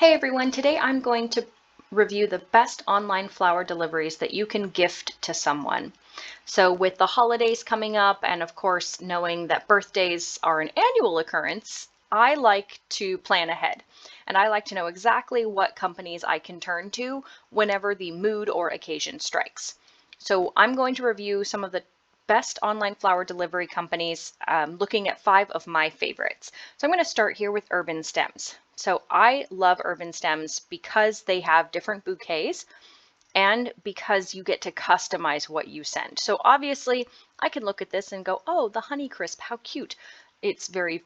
Hey everyone, today I'm going to review the best online flower deliveries that you can gift to someone. So with the holidays coming up and of course knowing that birthdays are an annual occurrence, I like to plan ahead and I like to know exactly what companies I can turn to whenever the mood or occasion strikes. So I'm going to review some of the best online flower delivery companies, looking at 5 of my favorites. So I'm going to start here with UrbanStems. So I love UrbanStems because they have different bouquets and because you get to customize what you send. So obviously I can look at this and go, oh, the Honeycrisp, how cute. It's very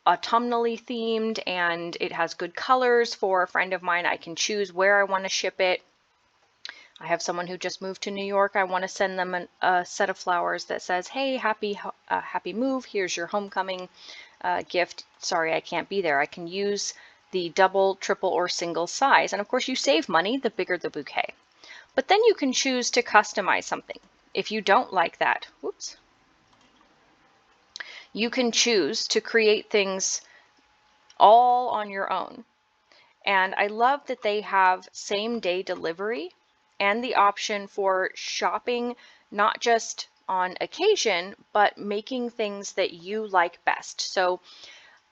autumnally themed and it has good colors. For a friend of mine, I can choose where I want to ship it. I have someone who just moved to New York. I want to send them a set of flowers that says, hey, happy move. Here's your homecoming gift. Sorry, I can't be there. I can use the double, triple, or single size. And of course, you save money the bigger the bouquet. But then you can choose to customize something. If you don't like that, whoops, you can choose to create things all on your own. And I love that they have same day delivery and the option for shopping, not just on occasion, but making things that you like best. So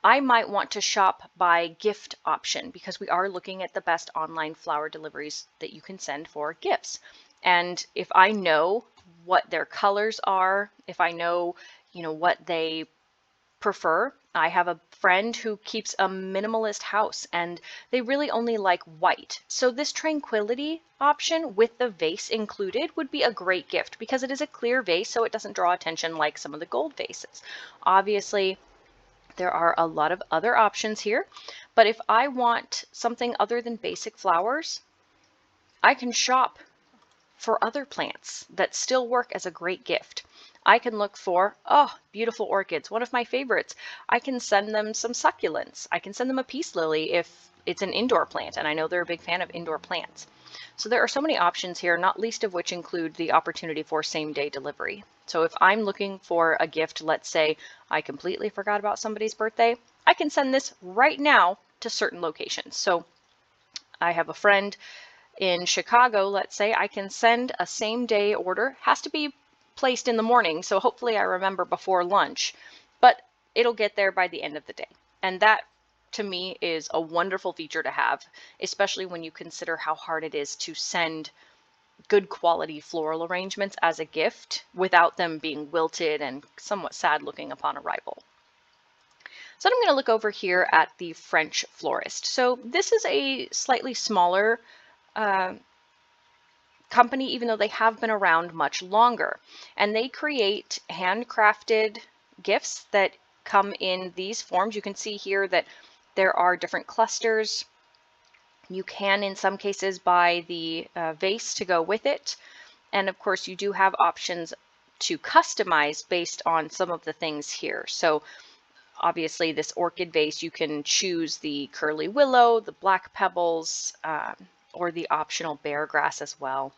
I might want to shop by gift option because we are looking at the best online flower deliveries that you can send for gifts. And if I know what their colors are, if I know, what they prefer. I have a friend who keeps a minimalist house and they really only like white. So this tranquility option with the vase included would be a great gift because it is a clear vase, so it doesn't draw attention like some of the gold vases. Obviously, there are a lot of other options here, but if I want something other than basic flowers, I can shop for other plants that still work as a great gift. I can look for, oh, beautiful orchids, one of my favorites. I can send them some succulents. I can send them a peace lily if it's an indoor plant, and I know they're a big fan of indoor plants. So there are so many options here, not least of which include the opportunity for same-day delivery. So if I'm looking for a gift, let's say I completely forgot about somebody's birthday, I can send this right now to certain locations. So I have a friend in Chicago, let's say, I can send a same day order. Has to be placed in the morning, so hopefully I remember before lunch, but it'll get there by the end of the day. And that to me is a wonderful feature to have, especially when you consider how hard it is to send good quality floral arrangements as a gift without them being wilted and somewhat sad looking upon arrival. So I'm going to look over here at the French Florist. So this is a slightly smaller company, even though they have been around much longer. And they create handcrafted gifts that come in these forms. You can see here that there are different clusters. You can, in some cases, buy the vase to go with it. And of course, you do have options to customize based on some of the things here. So obviously, this orchid vase, you can choose the curly willow, the black pebbles, or the optional bear grass as well.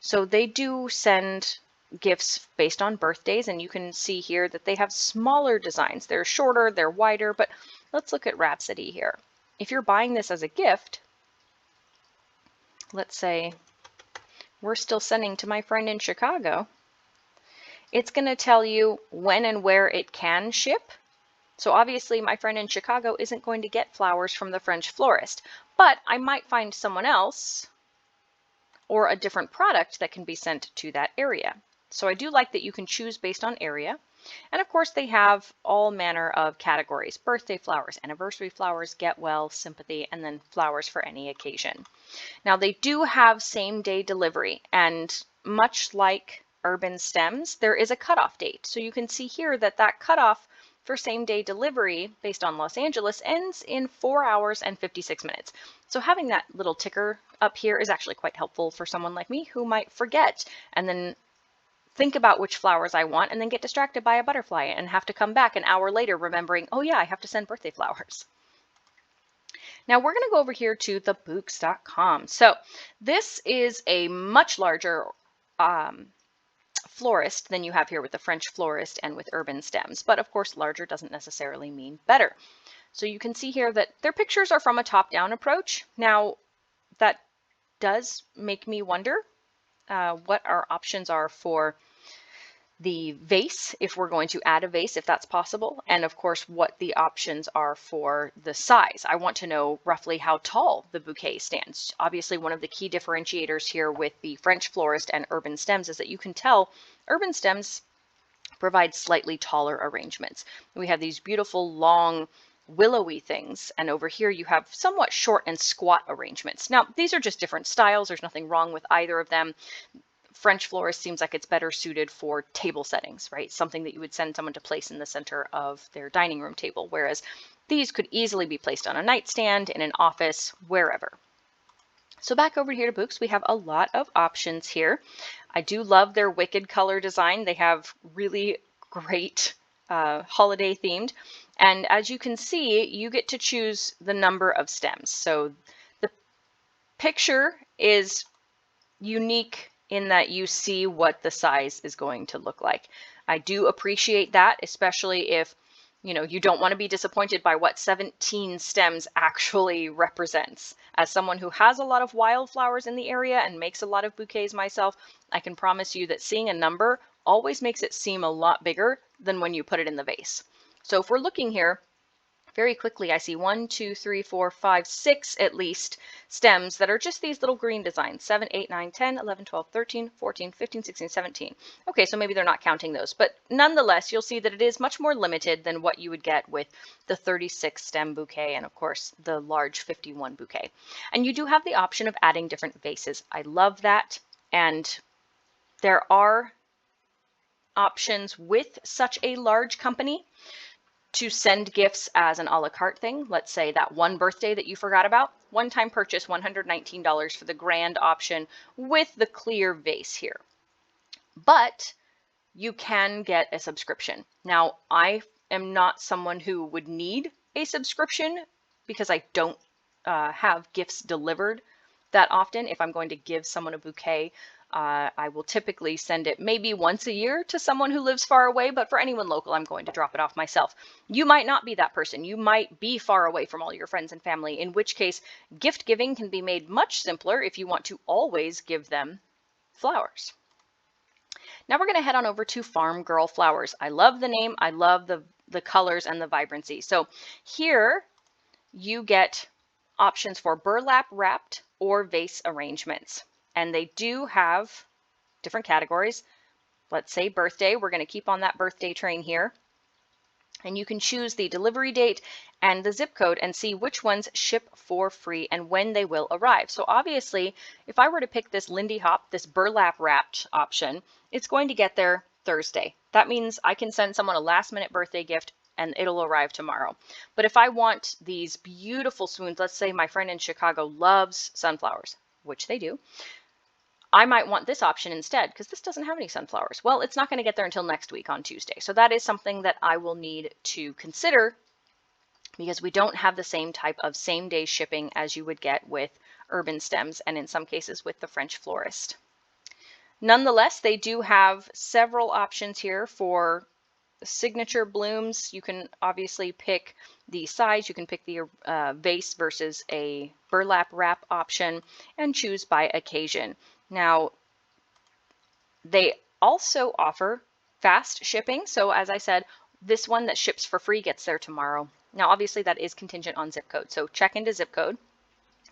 So they do send gifts based on birthdays, and you can see here that they have smaller designs. They're shorter, they're wider, but let's look at Rhapsody here. If you're buying this as a gift, let's say we're still sending to my friend in Chicago, it's going to tell you when and where it can ship. So obviously my friend in Chicago isn't going to get flowers from the French Florist, but I might find someone else or a different product that can be sent to that area. So I do like that you can choose based on area. And of course they have all manner of categories: birthday flowers, anniversary flowers, get well, sympathy, and then flowers for any occasion. Now they do have same day delivery, and much like UrbanStems, there is a cutoff date. So you can see here that that cutoff for same day delivery based on Los Angeles ends in 4 hours and 56 minutes. So having that little ticker up here is actually quite helpful for someone like me who might forget and then think about which flowers I want and then get distracted by a butterfly and have to come back an hour later remembering, oh yeah, I have to send birthday flowers. Now we're going to go over here to the Bouqs.com. So this is a much larger florist than you have here with the French Florist and with UrbanStems, but of course larger doesn't necessarily mean better. So you can see here that their pictures are from a top-down approach. Now, that does make me wonder what our options are for the vase, if we're going to add a vase, if that's possible, and of course what the options are for the size. I want to know roughly how tall the bouquet stands. Obviously, one of the key differentiators here with the French Florist and UrbanStems is that you can tell UrbanStems provides slightly taller arrangements. We have these beautiful long willowy things, and over here you have somewhat short and squat arrangements. Now, these are just different styles. There's nothing wrong with either of them. French Florist seems like it's better suited for table settings, right? Something that you would send someone to place in the center of their dining room table, whereas these could easily be placed on a nightstand, in an office, wherever. So back over here to Bouqs, we have a lot of options here. I do love their wicked color design. They have really great holiday themed. And as you can see, you get to choose the number of stems. So the picture is unique in that you see what the size is going to look like. I do appreciate that, especially if you don't want to be disappointed by what 17 stems actually represents. As someone who has a lot of wildflowers in the area and makes a lot of bouquets myself, I can promise you that seeing a number always makes it seem a lot bigger than when you put it in the vase. So if we're looking here, very quickly, I see 1, 2, 3, 4, 5, 6 at least stems that are just these little green designs. 7, 8, 9, 10, 11, 12, 13, 14, 15, 16, 17. Okay, so maybe they're not counting those, but nonetheless, you'll see that it is much more limited than what you would get with the 36 stem bouquet and of course the large 51 bouquet. And you do have the option of adding different vases. I love that. And there are options with such a large company to send gifts as an a la carte thing. Let's say that one birthday that you forgot about, one-time purchase, $119 for the grand option with the clear vase here. But you can get a subscription. Now, I am not someone who would need a subscription because I don't have gifts delivered that often. If I'm going to give someone a bouquet, I will typically send it maybe once a year to someone who lives far away, but for anyone local, I'm going to drop it off myself. You might not be that person. You might be far away from all your friends and family, in which case gift giving can be made much simpler if you want to always give them flowers. Now we're going to head on over to Farmgirl Flowers. I love the name. I love the colors and the vibrancy. So here you get options for burlap wrapped or vase arrangements. And they do have different categories. Let's say birthday. We're going to keep on that birthday train here. And you can choose the delivery date and the zip code and see which ones ship for free and when they will arrive. So obviously, if I were to pick this Lindy Hop, this burlap wrapped option, it's going to get there Thursday. That means I can send someone a last minute birthday gift and it'll arrive tomorrow. But if I want these beautiful swoons, let's say my friend in Chicago loves sunflowers, which they do, I might want this option instead because this doesn't have any sunflowers. Well, it's not going to get there until next week on Tuesday. So that is something that I will need to consider because we don't have the same type of same day shipping as you would get with UrbanStems and in some cases with the French Florist. Nonetheless, they do have several options here for signature blooms. You can obviously pick the size, you can pick the vase versus a burlap wrap option and choose by occasion. Now, they also offer fast shipping. So as I said, this one that ships for free gets there tomorrow. Now, obviously that is contingent on zip code. So check into zip code.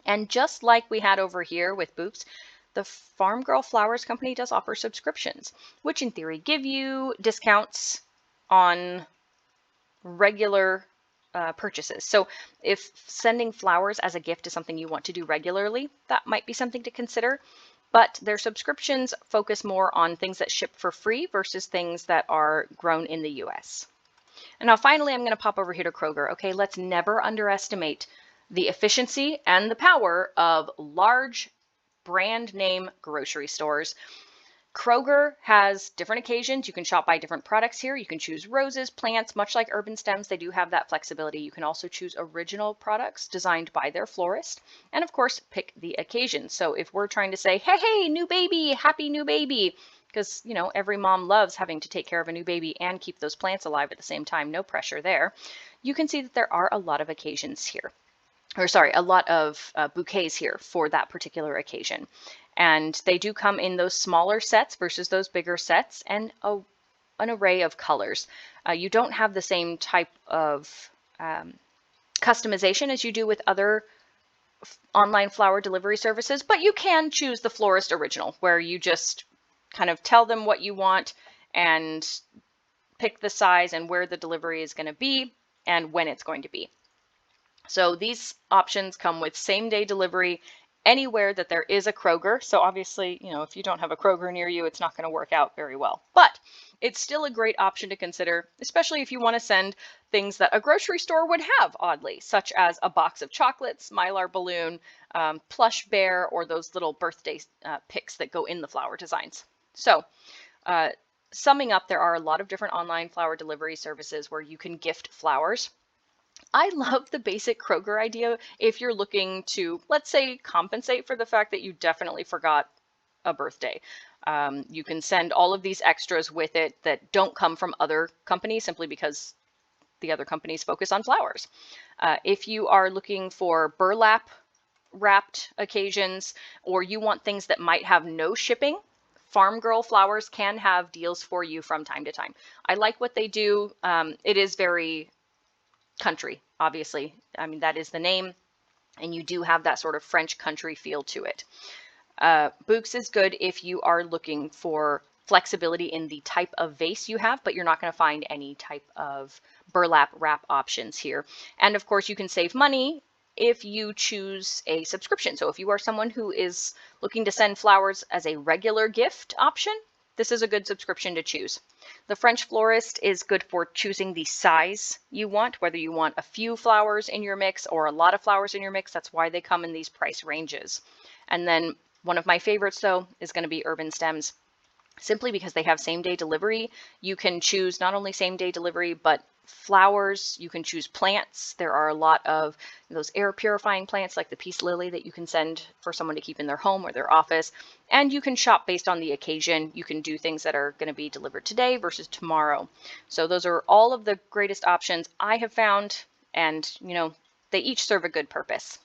And just like we had over here with Bouqs, the Farmgirl Flowers Company does offer subscriptions, which in theory give you discounts on regular purchases. So if sending flowers as a gift is something you want to do regularly, that might be something to consider. But their subscriptions focus more on things that ship for free versus things that are grown in the US. And now finally, I'm going to pop over here to Kroger. Okay, let's never underestimate the efficiency and the power of large brand name grocery stores. Kroger has different occasions. You can shop by different products here. You can choose roses, plants, much like UrbanStems. They do have that flexibility. You can also choose original products designed by their florist. And of course, pick the occasion. So if we're trying to say, hey, hey, new baby, happy new baby, because, every mom loves having to take care of a new baby and keep those plants alive at the same time. No pressure there. you can see that there are a lot of occasions here, or sorry, a lot of bouquets here for that particular occasion. And they do come in those smaller sets versus those bigger sets, and an array of colors. You don't have the same type of customization as you do with other online flower delivery services, but you can choose the florist original, where you just kind of tell them what you want and pick the size and where the delivery is going to be and when it's going to be. So these options come with same day delivery anywhere that there is a Kroger. So obviously, if you don't have a Kroger near you, it's not going to work out very well. But it's still a great option to consider, especially if you want to send things that a grocery store would have, oddly, such as a box of chocolates, Mylar balloon, plush bear, or those little birthday pics that go in the flower designs. So summing up, there are a lot of different online flower delivery services where you can gift flowers. I love the basic Kroger idea if you're looking to, let's say, compensate for the fact that you definitely forgot a birthday. You can send all of these extras with it that don't come from other companies simply because the other companies focus on flowers. If you are looking for burlap wrapped occasions, or you want things that might have no shipping, Farmgirl flowers can have deals for you from time to time. I like what they do. It is very country, obviously. I mean, that is the name, and you do have that sort of French country feel to it. Bouqs is good if you are looking for flexibility in the type of vase you have, but you're not going to find any type of burlap wrap options here. And of course, you can save money if you choose a subscription. So if you are someone who is looking to send flowers as a regular gift option, this is a good subscription to choose. The French Florist is good for choosing the size you want, whether you want a few flowers in your mix or a lot of flowers in your mix. That's why they come in these price ranges. And then one of my favorites, though, is going to be UrbanStems, simply because they have same day delivery. You can choose not only same day delivery, but flowers. You can choose plants. There are a lot of those air purifying plants like the peace lily that you can send for someone to keep in their home or their office. And you can shop based on the occasion. You can do things that are going to be delivered today versus tomorrow. So those are all of the greatest options I have found, and they each serve a good purpose.